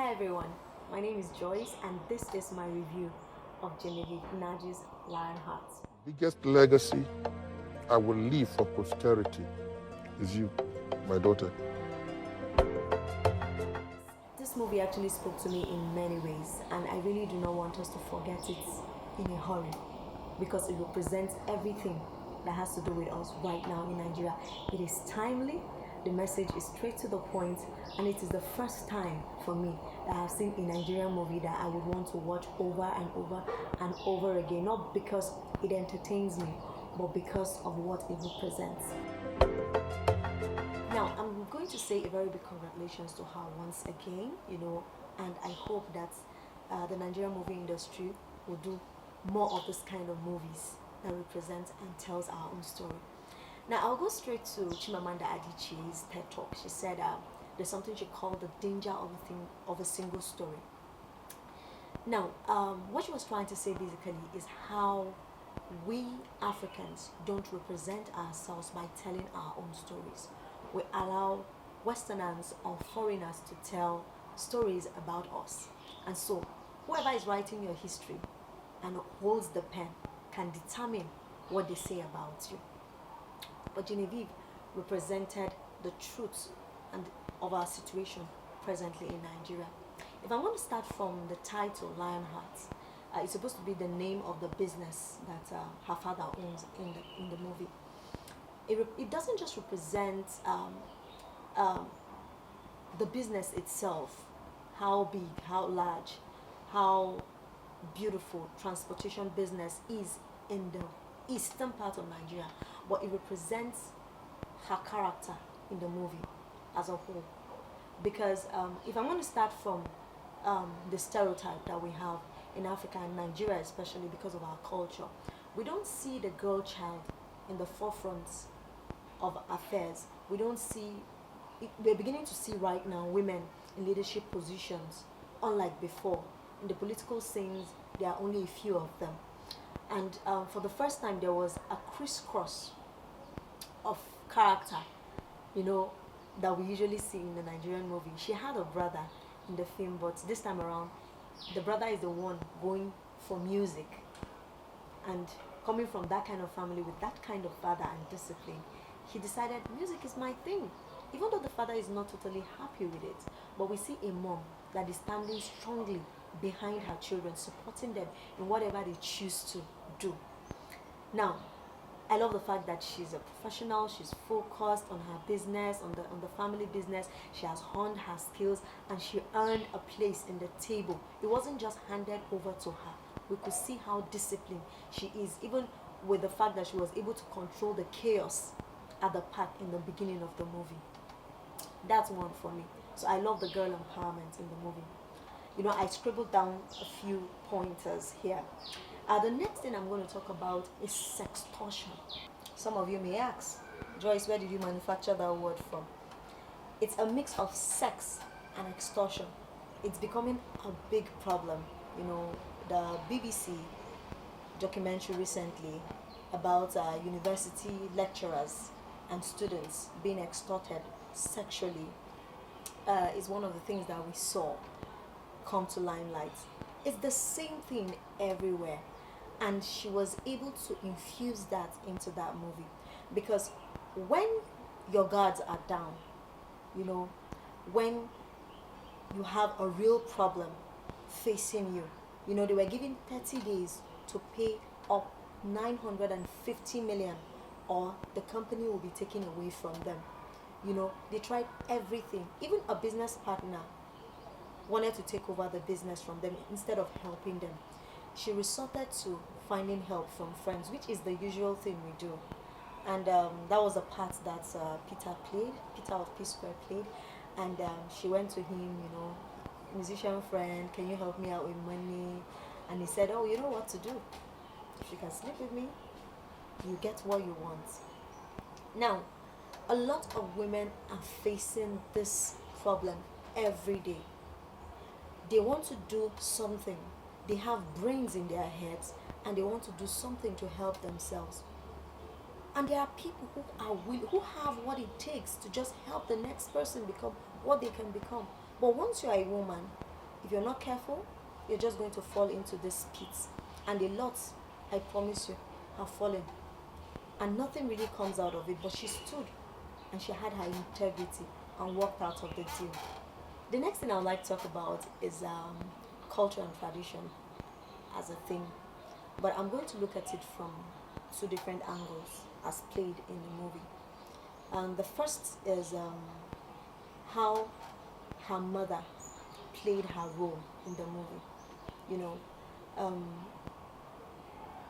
Hi everyone, my name is Joyce and this is my review of Genevieve Nnaji's Lionheart. Biggest legacy I will leave for posterity is you, my daughter. This movie actually spoke to me in many ways and I really do not want us to forget it in a hurry because it represents everything that has to do with us right now in Nigeria. It is timely, the message is straight to the point, and it is the first time for me that I have seen a Nigerian movie that I would want to watch over and over and over again, not because it entertains me, but because of what it represents. Now, I'm going to say a very big congratulations to her once again, and I hope that the Nigerian movie industry will do more of this kind of movies that represents and tells our own story. Now, I'll go straight to Chimamanda Adichie's TED Talk. She said there's something she called the danger of a single story. Now, what she was trying to say basically is how we Africans don't represent ourselves by telling our own stories. We allow Westerners or foreigners to tell stories about us. And so, whoever is writing your history and holds the pen can determine what they say about you. But Genevieve represented the truth of our situation presently in Nigeria. If I'm going to start from the title, Lionheart, it's supposed to be the name of the business that her father owns in the movie. It doesn't just represent the business itself, how big, how large, how beautiful transportation business is in the eastern part of Nigeria, but it represents her character in the movie as a whole. Because if I'm going to start from the stereotype that we have in Africa and Nigeria, especially because of our culture, we don't see the girl child in the forefront of affairs. We don't see, we're beginning to see right now women in leadership positions, unlike before. In the political scenes, there are only a few of them. And for the first time, there was a crisscross of character, that we usually see in the Nigerian movie. She had a brother in the film, but this time around, the brother is the one going for music. And coming from that kind of family with that kind of father and discipline, he decided music is my thing. Even though the father is not totally happy with it, but we see a mom that is standing strongly behind her children, supporting them in whatever they choose to do. Now, I love the fact that she's a professional, she's focused on her business, on the family business. She has honed her skills and she earned a place in the table. It wasn't just handed over to her. We could see how disciplined she is, even with the fact that she was able to control the chaos at the park in the beginning of the movie. That's one for me. So I love the girl empowerment in the movie. I scribbled down a few pointers here. The next thing I'm going to talk about is sextortion. Some of you may ask, Joyce, where did you manufacture that word from? It's a mix of sex and extortion. It's becoming a big problem. The BBC documentary recently about university lecturers and students being extorted sexually is one of the things that we saw come to limelight. It's the same thing everywhere, and she was able to infuse that into that movie, because when your guards are down, when you have a real problem facing you, they were given 30 days to pay up 950 million or the company will be taken away from them. They tried everything. Even a business partner wanted to take over the business from them instead of helping them. She resorted to finding help from friends, which is the usual thing we do. And that was the part that Peter of P Square played. And she went to him, musician friend, can you help me out with money? And he said, oh, you know what to do. If you can sleep with me, you get what you want. Now, a lot of women are facing this problem every day. They want to do something. They have brains in their heads and they want to do something to help themselves. And there are people who have what it takes to just help the next person become what they can become. But once you are a woman, If you're not careful, you're just going to fall into this pit. And a lot, I promise you, have fallen. And nothing really comes out of it, but she stood and she had her integrity and walked out of the deal. The next thing I would like to talk about is culture and tradition as a thing. But I'm going to look at it from two different angles as played in the movie. The first is how her mother played her role in the movie. You know,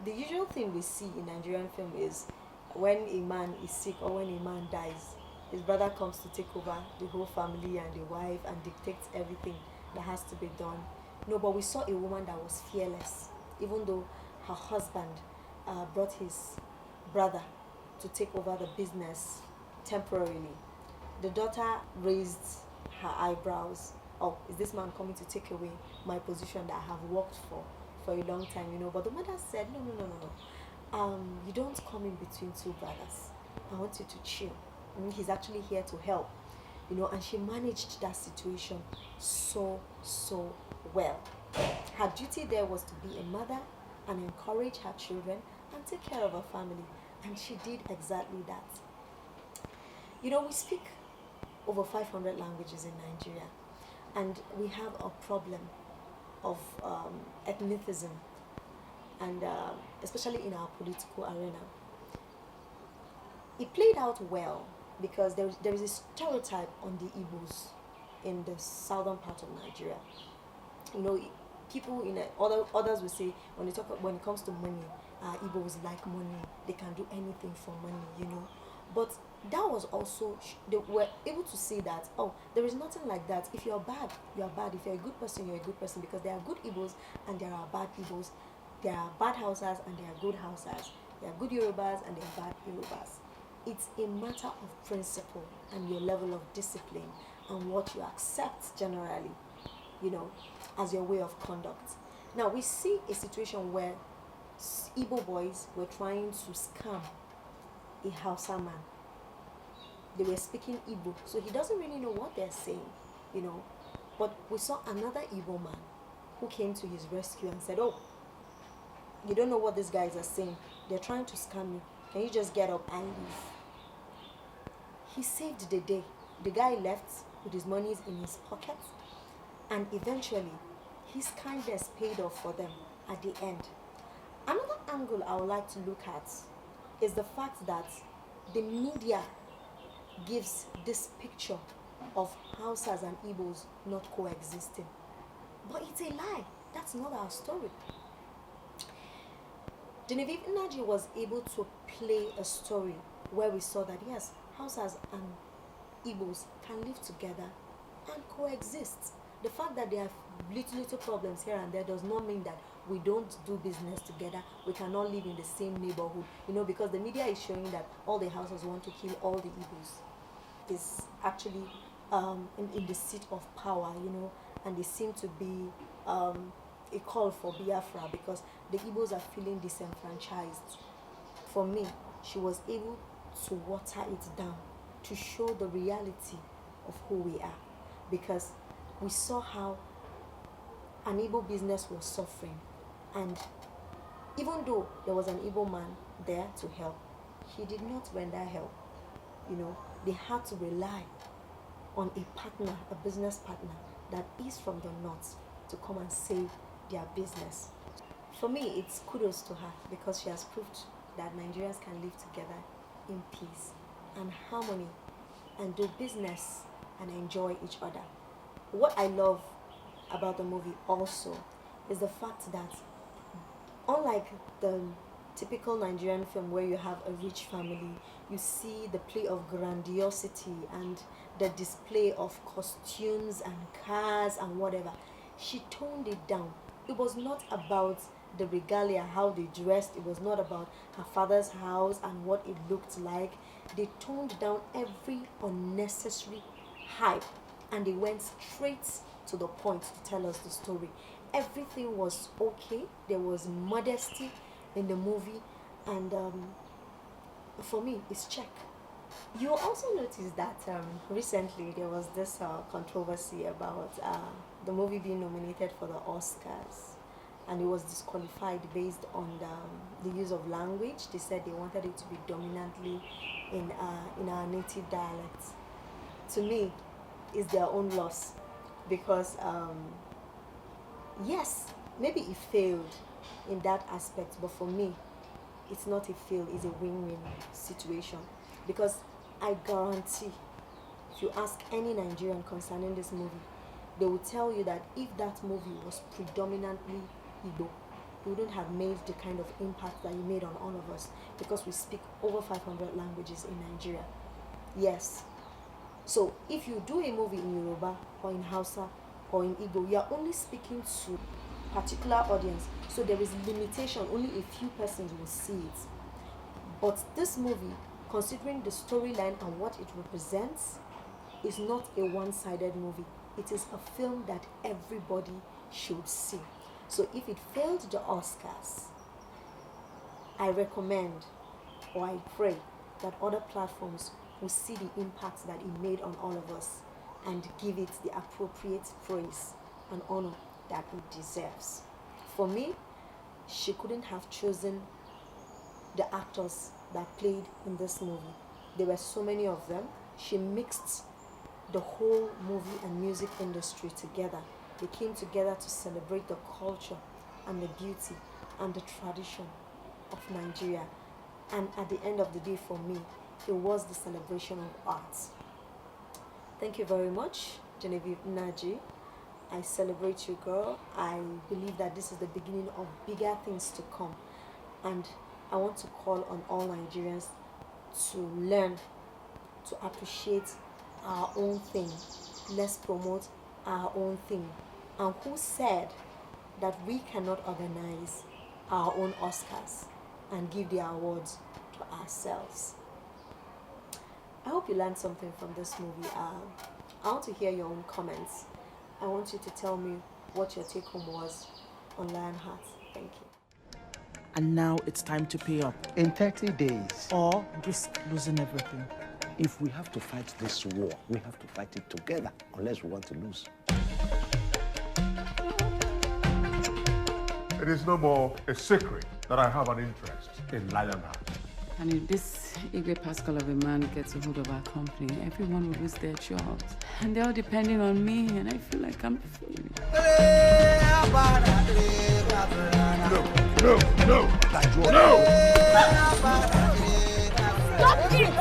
the usual thing we see in Nigerian film is when a man is sick or when a man dies, his brother comes to take over the whole family and the wife and dictates everything that has to be done. No, but we saw a woman that was fearless, even though her husband brought his brother to take over the business temporarily. The daughter raised her eyebrows. Oh, is this man coming to take away my position that I have worked for a long time, you know? But the mother said, no, no, no, no, no. You don't come in between two brothers. I want you to chill. He's actually here to help, you know, and she managed that situation so well. Her duty there was to be a mother and encourage her children and take care of her family, and she did exactly that. You know, we speak over 500 languages in Nigeria, and we have a problem of ethnicism, and especially in our political arena. It played out well because there is a stereotype on the Igbos in the southern part of Nigeria. You know, people in others will say when it comes to money, Igbos like money. They can do anything for money, you know. But that was also, they were able to say that, oh, there is nothing like that. If you're bad, you are bad. If you're a good person, you're a good person, because there are good Igbos and there are bad Igbos. There are bad Hausas and there are good Hausas. There are good Yorubas and there are bad Yorubas. It's a matter of principle and your level of discipline and what you accept generally, you know, as your way of conduct. Now, we see a situation where Igbo boys were trying to scam a Hausa man. They were speaking Igbo, so he doesn't really know what they're saying, you know. But we saw another Igbo man who came to his rescue and said, oh, you don't know what these guys are saying. They're trying to scam you. Can you just get up and leave? He saved the day. The guy left with his monies in his pocket, and eventually his kindness paid off for them at the end. Another angle I would like to look at is the fact that the media gives this picture of Hausas and Igbos not coexisting. But it's a lie. That's not our story. Genevieve Nnaji was able to play a story where we saw that, yes, Hausas and Igbos can live together and coexist. The fact that there are little problems here and there does not mean that we don't do business together. We cannot live in the same neighborhood, you know, because the media is showing that all the Hausas want to kill all the Igbos. Is actually in the seat of power, you know, and they seem to be a call for Biafra because the Igbos are feeling disenfranchised. For me, she was able to water it down to show the reality of who we are, because we saw how an Igbo business was suffering, and even though there was an Igbo man there to help, he did not render help. You know, they had to rely on a partner, a business partner that is from the north to come and save their business. For me, it's kudos to her because she has proved that Nigerians can live together in peace and harmony and do business and enjoy each other. What I love about the movie also is the fact that, unlike the typical Nigerian film where you have a rich family, you see the play of grandiosity and the display of costumes and cars and whatever, she toned it down. It was not about the regalia, how they dressed. It was not about her father's house and what it looked like. They toned down every unnecessary hype and they went straight to the point to tell us the story. Everything was okay. There was modesty in the movie, and for me, it's check. You also notice that recently there was this controversy about the movie being nominated for the Oscars, and it was disqualified based on the use of language. They said they wanted it to be dominantly in our native dialects. To me, it's their own loss, because yes, maybe it failed in that aspect, but for me, it's not a fail, it's a win-win situation, because I guarantee, if you ask any Nigerian concerning this movie, they will tell you that if that movie was predominantly Igbo, it wouldn't have made the kind of impact that it made on all of us, because we speak over 500 languages in Nigeria. Yes. So if you do a movie in Yoruba or in Hausa or in Igbo, you are only speaking to particular audience, so there is limitation, only a few persons will see it. But this movie, considering the storyline and what it represents, is not a one-sided movie. It is a film that everybody should see. So if it failed the Oscars, I recommend, or I pray, that other platforms will see the impact that it made on all of us and give it the appropriate praise and honor that it deserves. For me, she couldn't have chosen the actors that played in this movie. There were so many of them. She mixed the whole movie and music industry together. They came together to celebrate the culture and the beauty and the tradition of Nigeria. And at the end of the day, for me, it was the celebration of art. Thank you very much, Genevieve Nnaji. I celebrate you, girl. I believe that this is the beginning of bigger things to come. And I want to call on all Nigerians to learn to appreciate our own thing. Let's promote our own thing. And who said that we cannot organize our own Oscars and give the awards to ourselves? I hope you learned something from this movie. I want to hear your own comments. I want you to tell me what your take home was on Lionheart. Thank you. And now it's time to pay up. In 30 days. Or risk losing everything. If we have to fight this war, we have to fight it together, unless we want to lose. It is no more a secret that I have an interest in Lionheart. And if this Igwe Pascal of a man gets a hold of our company, everyone will lose their jobs. And they're all depending on me, and I feel like I'm failing. No! Stop it!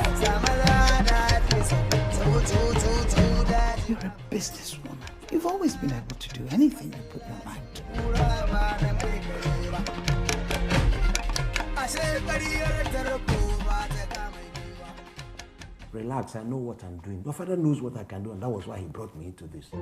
You're a businesswoman. You've always been able to do anything you put your mind to. Relax, I know what I'm doing. Your father knows what I can do, and that was why he brought me into this.